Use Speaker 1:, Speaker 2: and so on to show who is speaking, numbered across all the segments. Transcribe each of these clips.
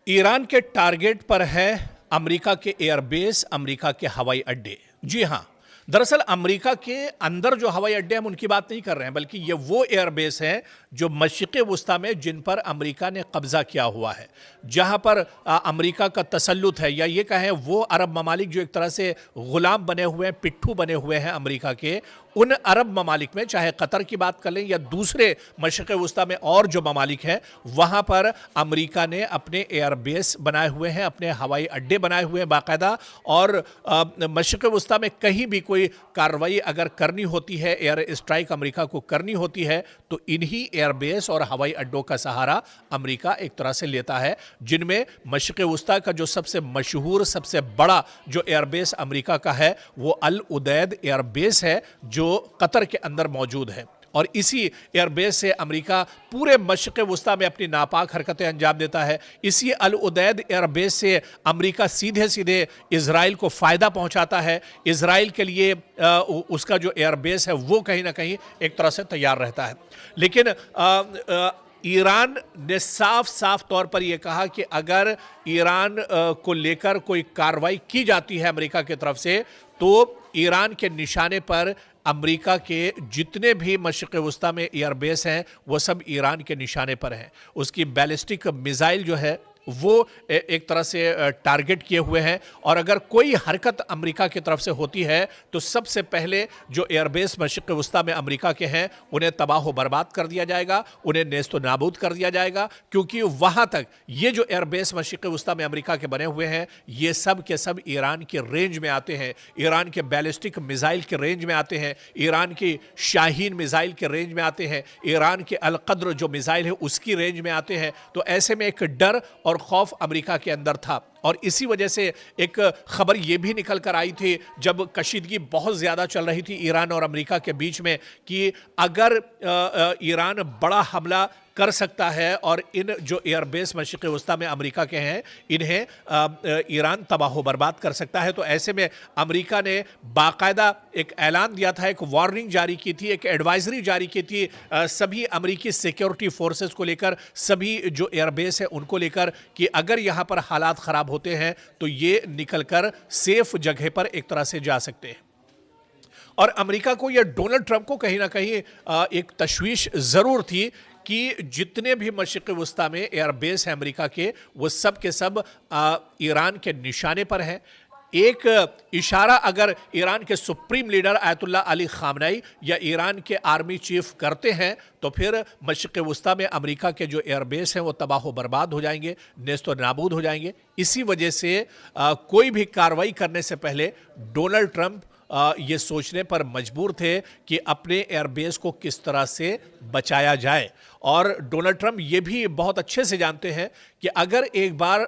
Speaker 1: Iran के target पर है अमेरिका के एयरबेस, अमेरिका के हवाई अड्डे। जी हां, दरअसल अमेरिका के अंदर जो हवाई अड्डे हम उनकी बात नहीं कर रहे हैं, बल्कि ये वो एयरबेस हैं जो मशरिक़ वुस्ता में जिन पर अमेरिका ने कब्जा किया हुआ है, जहां पर अमेरिका का तसल्लुत है, या ये कहें वो अरब ममालिक जो एक तरह से गुलाम बने हुए हैं, पिट्ठू बने हुए हैं अमेरिका के, उन अरब ममालिक में, चाहे कतर की बात कर लें या दूसरे मशरिक़ वुस्ता में और जो ममालिक हैं, वहां पर अमेरिका ने अपने एयरबेस बनाए हुए हैं, अपने हवाई अड्डे बनाए हुए हैं बाकायदा। और मशरिक़ वुस्ता में कहीं भी कोई कार्रवाई अगर करनी होती है, एयर स्ट्राइक अमेरिका को करनी होती है, तो इन्हीं एयरबेस और हवाई अड्डों का सहारा अमेरिका एक तरह से लेता है, जिनमें मशरिक़ वुस्ता का जो सबसे मशहूर, सबसे बड़ा जो एयरबेस अमेरिका का है वो अल उदैद एयरबेस है, जो कतर के अंदर मौजूद है। और इसी एयरबेस से अमेरिका पूरे मशरिक़ वुस्ता में अपनी नापाक हरकतें अंजाम देता है। इसी अल उदैद एयरबेस से अमेरिका सीधे सीधे इजराइल को फ़ायदा पहुंचाता है। इजराइल के लिए उसका जो एयरबेस है वो कहीं ना कहीं एक तरह से तैयार रहता है। लेकिन ईरान ने साफ साफ तौर पर यह कहा कि अगर ईरान को लेकर कोई कार्रवाई की जाती है अमेरिका की तरफ से, तो ईरान के निशाने पर अमेरिका के जितने भी मशरिक़ वुस्ता में एयरबेस हैं वो सब ईरान के निशाने पर हैं। उसकी बैलिस्टिक मिसाइल जो है वो एक तरह से टारगेट किए हुए हैं, और अगर कोई हरकत अमेरिका की तरफ से होती है तो सबसे पहले जो एयरबेस मशरिक़ वुस्ता में अमेरिका के हैं उन्हें तबाह बर्बाद कर दिया जाएगा, उन्हें नेस्तो नाबूद कर दिया जाएगा, क्योंकि वहाँ तक ये जो एयरबेस मशरिक़ वुस्ता में अमेरिका के बने हुए हैं ये सब के सब ईरान के रेंज में आते हैं, ईरान के बैलिस्टिक मिसाइल के रेंज में आते हैं, ईरान की शाहीन मिसाइल के रेंज में आते हैं, ईरान के अलकद्र जो मिसाइल है उसकी रेंज में आते हैं। तो ऐसे में एक डर और खौफ अमेरिका के अंदर था, और इसी वजह से एक खबर यह भी निकल कर आई थी जब कशीदगी बहुत ज़्यादा चल रही थी ईरान और अमेरिका के बीच में, कि अगर ईरान बड़ा हमला कर सकता है और इन जो एयरबेस मशरिक़ वुस्ता में अमेरिका के हैं इन्हें ईरान तबाह बर्बाद कर सकता है। तो ऐसे में अमेरिका ने बाकायदा एक ऐलान दिया था, एक वार्निंग जारी की थी, एक एडवाइजरी जारी की थी सभी अमेरिकी सिक्योरिटी फोर्सेस को लेकर, सभी जो एयरबेस है उनको लेकर, कि अगर यहाँ पर हालात ख़राब होते हैं तो ये निकलकर सेफ जगह पर एक तरह से जा सकते हैं। और अमेरिका को या डोनाल्ड ट्रंप को कहीं ना कहीं एक तशवीश ज़रूर थी कि जितने भी मशरिक़ वुस्ता में एयरबेस हैं अमेरिका के, वो सब के सब ईरान के निशाने पर हैं। एक इशारा अगर ईरान के supreme leader ayatollah Ali Khamenei या ईरान के आर्मी चीफ करते हैं तो फिर मशरिक़ वुस्ता में अमेरिका के जो एयरबेस हैं वो तबाह बर्बाद हो जाएंगे, नेस्तो नाबूद हो जाएंगे। इसी वजह से कोई भी कार्रवाई करने से पहले डोनाल्ड ट्रंप ये सोचने पर मजबूर थे कि अपने एयरबेस को किस तरह से बचाया जाए। और डोनाल्ड ट्रंप ये भी बहुत अच्छे से जानते हैं कि अगर एक बार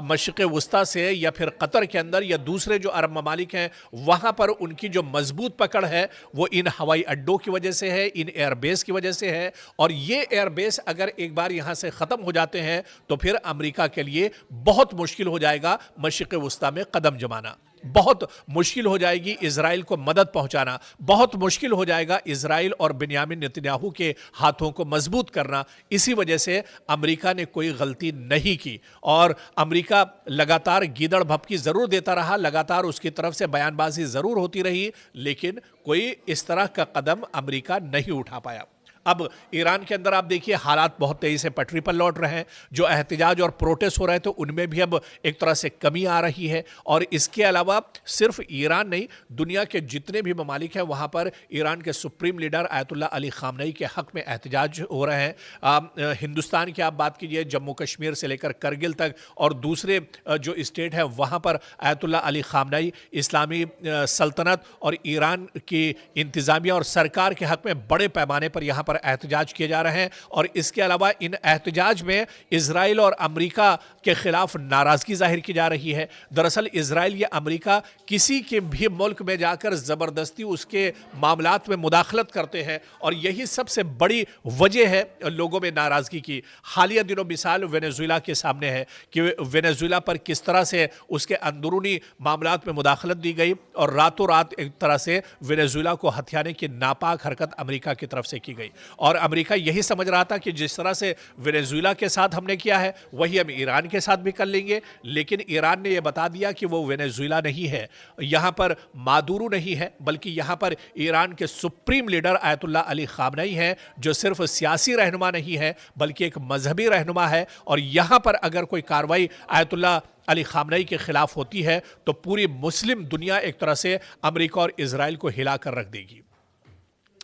Speaker 1: मशरिक़ वुस्ता से या फिर कतर के अंदर या दूसरे जो अरब ममालिक हैं वहाँ पर उनकी जो मजबूत पकड़ है वो इन हवाई अड्डों की वजह से है, इन एयरबेस की वजह से है। और ये एयरबेस अगर एक बार यहाँ से ख़त्म हो जाते हैं तो फिर अमेरिका के लिए बहुत मुश्किल हो जाएगा मशरिक़ वुस्ता में कदम जमाना, बहुत मुश्किल हो जाएगी इजराइल को मदद पहुंचाना, बहुत मुश्किल हो जाएगा इजराइल और बिन्यामिन नेतन्याहू के हाथों को मजबूत करना। इसी वजह से अमेरिका ने कोई गलती नहीं की और अमेरिका लगातार गीदड़ भपकी ज़रूर देता रहा, लगातार उसकी तरफ से बयानबाजी ज़रूर होती रही, लेकिन कोई इस तरह का कदम अमेरिका नहीं उठा पाया। अब ईरान के अंदर आप देखिए हालात बहुत तेज़ी से पटरी पर लौट रहे हैं। जो एहतजाज और प्रोटेस्ट हो रहे थे उनमें भी अब एक तरह से कमी आ रही है। और इसके अलावा सिर्फ ईरान नहीं, दुनिया के जितने भी ममालिक हैं वहाँ पर ईरान के supreme leader ayatollah Ali Khamenei के हक़ में एहतजाज हो रहे हैं। हिंदुस्तान की आप बात कीजिए, जम्मू कश्मीर से लेकर करगिल तक और दूसरे जो स्टेट हैं वहाँ पर आयतुल्ला अली खामनेई, इस्लामी सल्तनत और ईरान की इंतज़ामिया और सरकार के हक़ में बड़े पैमाने पर यहाँ पर एहतजाज किए जा रहे हैं। और इसके अलावा इन एहतजाज में इजराइल और अमेरिका के खिलाफ नाराजगी जाहिर की जा रही है। दरअसल इजराइल या अमेरिका किसी के भी मुल्क में जाकर ज़बरदस्ती उसके मामलात में मुदाखलत करते हैं और यही सबसे बड़ी वजह है लोगों में नाराज़गी की। हालिया दिनों मिसाल वेनेजुएला के सामने है कि वेनेजुएला पर किस तरह से उसके अंदरूनी मामलात में मुदाखलत दी गई और रातों रात एक तरह से वेनेजुएला को हथियाने की नापाक हरकत अमेरिका की तरफ से की गई। और अमेरिका यही समझ रहा था कि जिस तरह से वेनेजुएला के साथ हमने किया है वही हम ईरान के साथ भी कर लेंगे, लेकिन ईरान ने यह बता दिया कि वो वेनेजुएला नहीं है, यहां पर मादुरो नहीं है, बल्कि यहां पर ईरान के supreme leader Ayatollah Ali Khamenei हैं, जो सिर्फ सियासी रहनुमा नहीं है बल्कि एक मजहबी रहनुमा है। और यहां पर अगर कोई कार्रवाई आयतुल्लाह अली खामनेई के खिलाफ होती है तो पूरी मुस्लिम दुनिया एक तरह से अमेरिका और इजराइल को हिला कर रख देगी।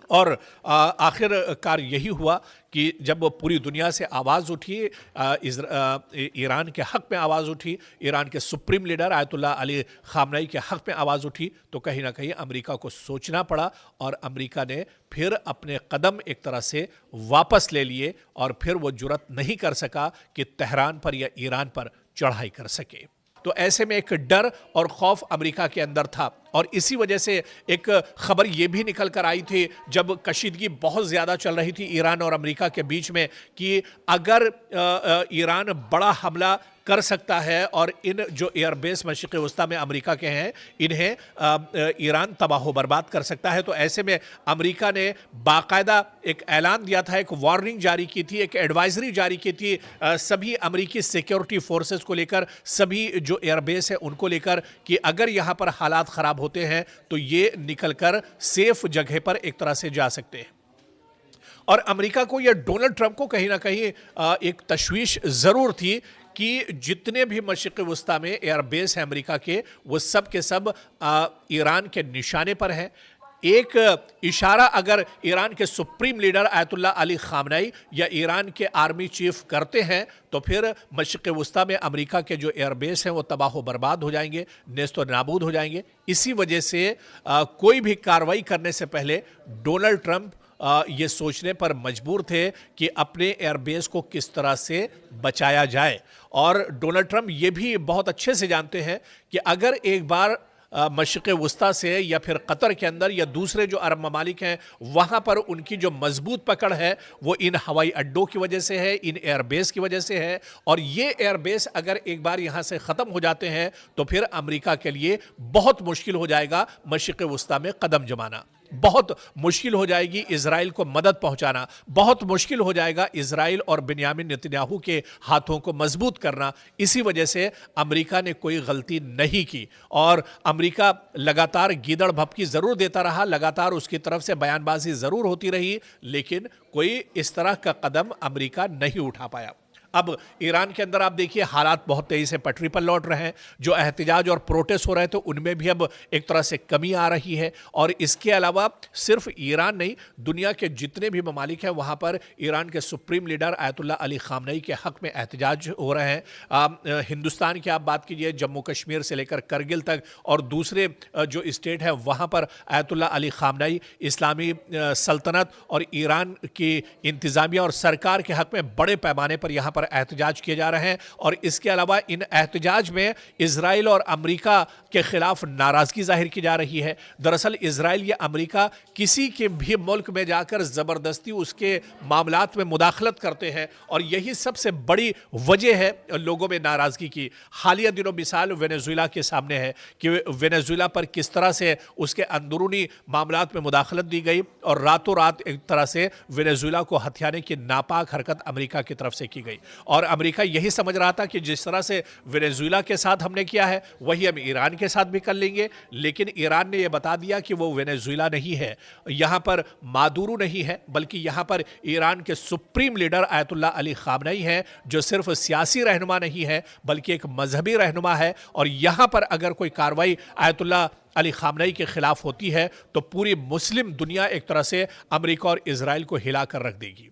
Speaker 1: और आखिरकार यही हुआ कि जब पूरी दुनिया से आवाज़ उठी, ईरान के हक़ में आवाज़ उठी, ईरान के supreme leader Ayatollah Ali Khamenei के हक़ में आवाज़ उठी, तो कहीं ना कहीं अमेरिका को सोचना पड़ा और अमेरिका ने फिर अपने कदम एक तरह से वापस ले लिए और फिर वो जुर्रत नहीं कर सका कि तेहरान पर या ईरान पर चढ़ाई कर सके। तो ऐसे में एक डर और खौफ अमेरिका के अंदर था और इसी वजह से एक खबर ये भी निकल कर आई थी जब कशीदगी बहुत ज़्यादा चल रही थी ईरान और अमेरिका के बीच में कि अगर ईरान बड़ा हमला कर सकता है और इन जो एयरबेस मशरिक़ वस्ता में अमेरिका के हैं इन्हें ईरान तबाह बर्बाद कर सकता है। तो ऐसे में अमेरिका ने बाकायदा एक ऐलान दिया था, एक वार्निंग जारी की थी, एक एडवाइजरी जारी की थी सभी अमेरिकी सिक्योरिटी फोर्सेस को लेकर, सभी जो एयरबेस है उनको लेकर कि अगर यहाँ पर हालात ख़राब होते हैं तो ये निकलकर सेफ जगह पर एक तरह से जा सकते हैं। और अमेरिका को या डोनाल्ड ट्रंप को कहीं ना कहीं एक तशवीश ज़रूर थी कि जितने भी मशरिक़ वस्ता में एयरबेस हैं अमेरिका के, वो सब के सब ईरान के निशाने पर हैं। एक इशारा अगर ईरान के supreme leader Ayatollah Ali Khamenei या ईरान के आर्मी चीफ करते हैं तो फिर मशरिक़ वस्ता में अमेरिका के जो एयरबेस हैं वो तबाह बर्बाद हो जाएंगे, नेस्तो नाबूद हो जाएंगे। इसी वजह से कोई भी कार्रवाई करने से पहले डोनाल्ड ट्रंप ये सोचने पर मजबूर थे कि अपने एयरबेस को किस तरह से बचाया जाए। और डोनाल्ड ट्रंप ये भी बहुत अच्छे से जानते हैं कि अगर एक बार मशरिक़ वस्ता से या फिर कतर के अंदर या दूसरे जो अरब ममालिक हैं वहाँ पर उनकी जो मजबूत पकड़ है वो इन हवाई अड्डों की वजह से है, इन एयरबेस की वजह से है। और ये एयरबेस अगर एक बार यहाँ से ख़त्म हो जाते हैं तो फिर अमेरिका के लिए बहुत मुश्किल हो जाएगा मशरिक़ वस्ता में कदम जमाना, बहुत मुश्किल हो जाएगी इजराइल को मदद पहुंचाना, बहुत मुश्किल हो जाएगा इजराइल और बिन्यामिन नेतन्याहू के हाथों को मजबूत करना। इसी वजह से अमेरिका ने कोई गलती नहीं की और अमेरिका लगातार गीदड़ भपकी ज़रूर देता रहा, लगातार उसकी तरफ से बयानबाजी ज़रूर होती रही, लेकिन कोई इस तरह का कदम अमेरिका नहीं उठा पाया। अब ईरान के अंदर आप देखिए हालात बहुत तेज़ी से पटरी पर लौट रहे हैं, जो एहतजाज और प्रोटेस्ट हो रहे थे उनमें भी अब एक तरह से कमी आ रही है। और इसके अलावा सिर्फ ईरान नहीं, दुनिया के जितने भी ममालिक हैं वहाँ पर ईरान के supreme leader Ayatollah Ali Khamenei के हक़ में एहतजाज हो रहे हैं। हिंदुस्तान की आप बात कीजिए, जम्मू कश्मीर से लेकर करगिल तक और दूसरे जो स्टेट हैं वहाँ पर आयतुल्लाह अली खामनेई, इस्लामी सल्तनत और ईरान की इंतज़ामिया और सरकार के हक़ में बड़े पैमाने पर यहाँ एहतजाज किए जा रहे हैं। और इसके अलावा इन एहतजाज में इजराइल और अमेरिका के खिलाफ नाराजगी जाहिर की जा रही है। दरअसल इजराइल या अमेरिका किसी के भी मुल्क में जाकर ज़बरदस्ती उसके मामलात में मुदाखलत करते हैं और यही सबसे बड़ी वजह है लोगों में नाराज़गी की। हालिया दिनों मिसाल वेनेजुएला के सामने है कि वेनेजुएला पर किस तरह से उसके अंदरूनी मामलात में मुदाखलत दी गई और रातों रात एक तरह से वेनेजुएला को हथियाने की नापाक हरकत अमेरिका की तरफ से की गई। और अमेरिका यही समझ रहा था कि जिस तरह से वेनेजुएला के साथ हमने किया है वही हम ईरान के साथ भी कर लेंगे, लेकिन ईरान ने यह बता दिया कि वो वेनेजुएला नहीं है, यहाँ पर मादुरो नहीं है, बल्कि यहाँ पर ईरान के supreme leader Ayatollah Ali Khamenei हैं, जो सिर्फ सियासी रहनुमा नहीं है बल्कि एक मजहबी रहनुमा है। और यहाँ पर अगर कोई कार्रवाई आयतुल्लाह अली खामनेई के खिलाफ होती है तो पूरी मुस्लिम दुनिया एक तरह से अमेरिका और इजराइल को हिला कर रख देगी।